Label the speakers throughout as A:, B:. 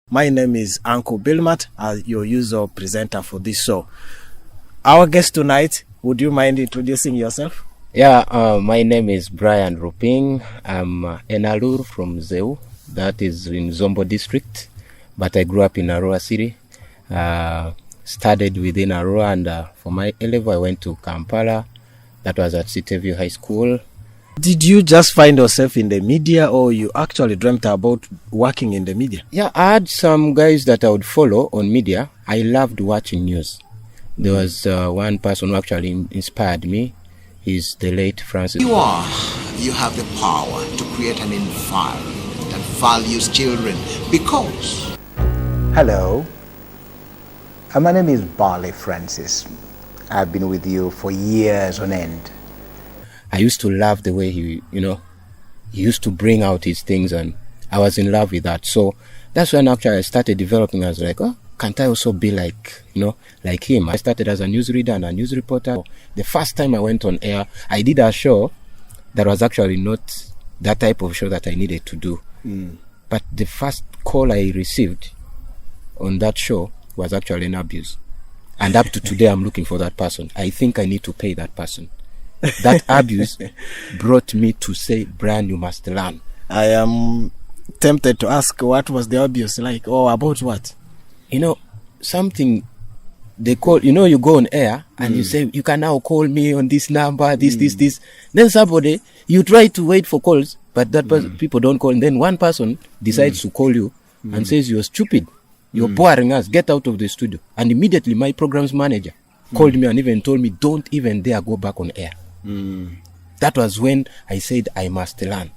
A: My name is Uncle Bilmart, your usual presenter for this show. Our guest tonight, would you mind introducing yourself?
B: Yeah, my name is Brian Ruping. I'm Enalur from Zeu, that is in Zombo district, but I grew up in Arua city. Studied within Arua, and for my A-level I went to Kampala. That was at City High School.
A: Did you just find yourself in the media, or you actually dreamt about working in the media?
B: Yeah, I had some guys that I would follow on media. I loved watching news. There was one person who actually inspired me. He's the late Francis.
C: You have the power to create an environment that values children because...
D: Hello, my name is Barley Francis. I've been with you for years on end.
B: I used to love the way he used to bring out his things, and I was in love with that. So that's when actually I started developing. I was like, oh, can't I also be like him? I started as a newsreader and a news reporter. The first time I went on air, I did a show that was actually not that type of show that I needed to do. But the first call I received on that show was actually an abuse. And up to today, I'm looking for that person. I think I need to pay that person. That abuse brought me to say, Brian, you must learn.
A: I am tempted to ask, what was the abuse like, or about what?
B: Something they call, you go on air and you say, you can now call me on this number, this. Then somebody, you try to wait for calls, but that people don't call. And then one person decides to call you and says, you're stupid. You're boring us. Get out of the studio. And immediately my programs manager called me and even told me, don't even dare go back on air. That was when I said I must learn.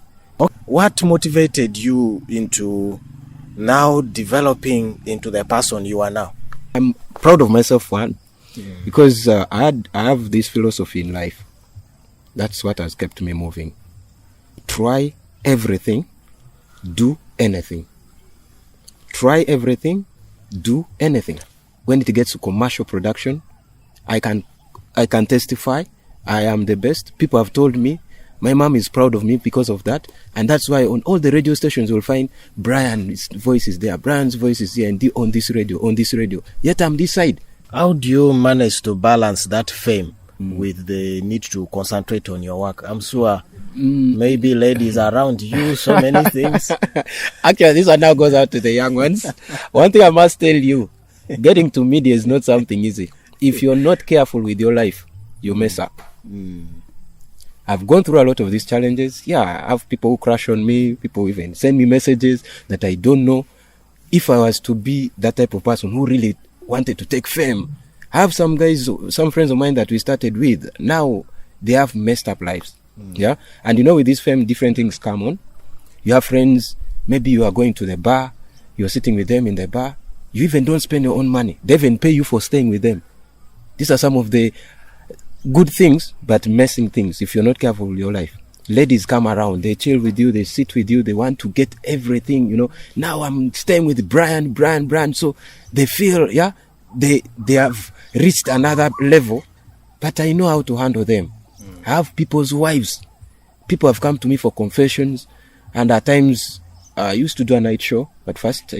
A: What motivated you into now developing into the person you are now?
B: I'm proud of myself, because I have this philosophy in life. That's what has kept me moving. Try everything, do anything. Try everything, do anything. When it gets to commercial production, I can testify I am the best. People have told me, my mom is proud of me because of that. And that's why on all the radio stations you'll find Brian's voice is there, Brian's voice is here, and on this radio. Yet I'm this side.
A: How do you manage to balance that fame with the need to concentrate on your work? I'm sure maybe ladies around you, so many things.
B: Actually, this one now goes out to the young ones. One thing I must tell you, getting to media is not something easy. If you're not careful with your life, you mess up. I've gone through a lot of these challenges. Yeah, I have people who crush on me. People even send me messages that I don't know. If I was to be that type of person who really wanted to take fame, I have some guys, some friends of mine that we started with. Now they have messed up lives. Yeah, and with this fame, different things come on. You have friends. Maybe you are going to the bar. You're sitting with them in the bar. You even don't spend your own money. They even pay you for staying with them. These are some of the good things, but messing things if you're not careful with your life. Ladies come around, they chill with you, they sit with you, they want to get everything, Now I'm staying with Brian. So they feel, they have reached another level, but I know how to handle them. I have people's wives. People have come to me for confessions, and at times I used to do a night show, but first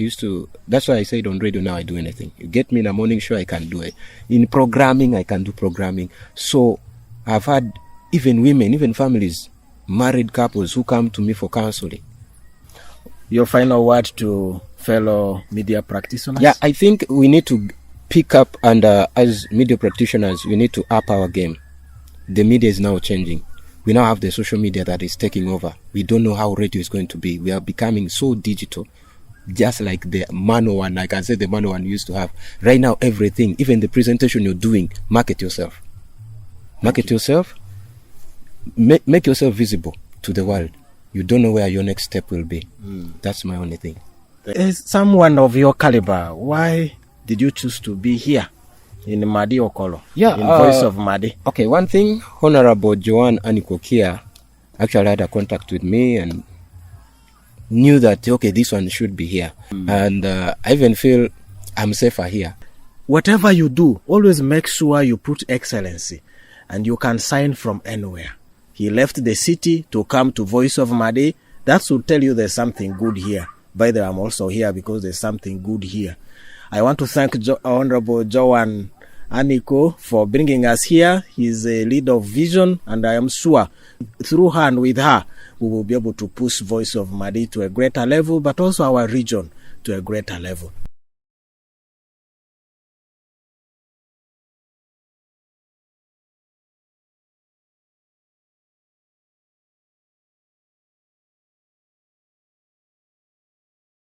B: that's why I said on radio now I do anything. You get me in a morning show, I can do it. In programming, I can do programming. So I've had even women, even families, married couples who come to me for counseling.
A: Your final word to fellow media practitioners?
B: Yeah, I think we need to pick up, and as media practitioners, we need to up our game. The media is now changing. We now have the social media that is taking over. We don't know how radio is going to be. We are becoming so digital, just like the manual one. I can say the manual one used to have. Right now, everything, even the presentation you're doing, market yourself. Market yourself. Make yourself visible to the world. You don't know where your next step will be. That's my only thing.
A: As someone of your caliber, why did you choose to be here in Madi Okolo?
B: Yeah,
A: in Voice of Madi.
B: Okay, one thing, Honorable Joanne Anikokia actually had a contact with me and knew that, okay, this one should be here. And I even feel I'm safer here.
A: Whatever you do, always make sure you put excellency, and you can sign from anywhere. He left the city to come to Voice of Madi. That should tell you there's something good here. By the way, I'm also here because there's something good here. I want to thank Honorable Joan Aniko for bringing us here. He's a leader of vision, and I am sure through her and with her, we will be able to push Voice of Madi to a greater level, but also our region to a greater level.